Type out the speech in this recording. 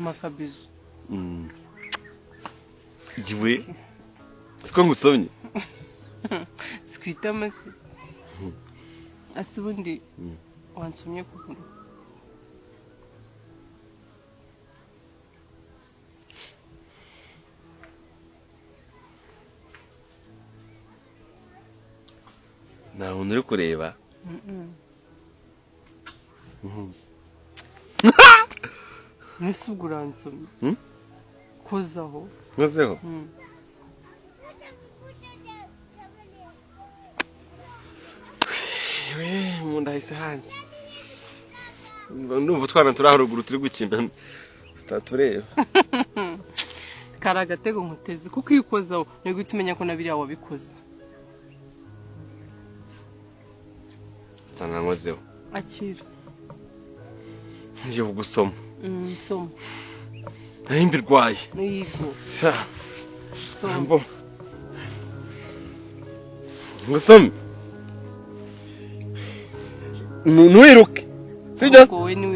makabizo jiwe siko ngusomye sikwita amase asibundi wansomye kuguru nta muntu uri kureba mbese ubwo uransomye kozaho nkozeho mu nda hahise hanjye ndumva utwana turi haruguru turi gukina tutatureba kari agatego nkuteze kuko iyo ukozaho ni guhita umenya ko na biriya wabikoze nsanga nkozeho akira ngiye kugusoma nsoma nari mbirwaye yego soma ngusome ntuwiruke sibyo wowe ni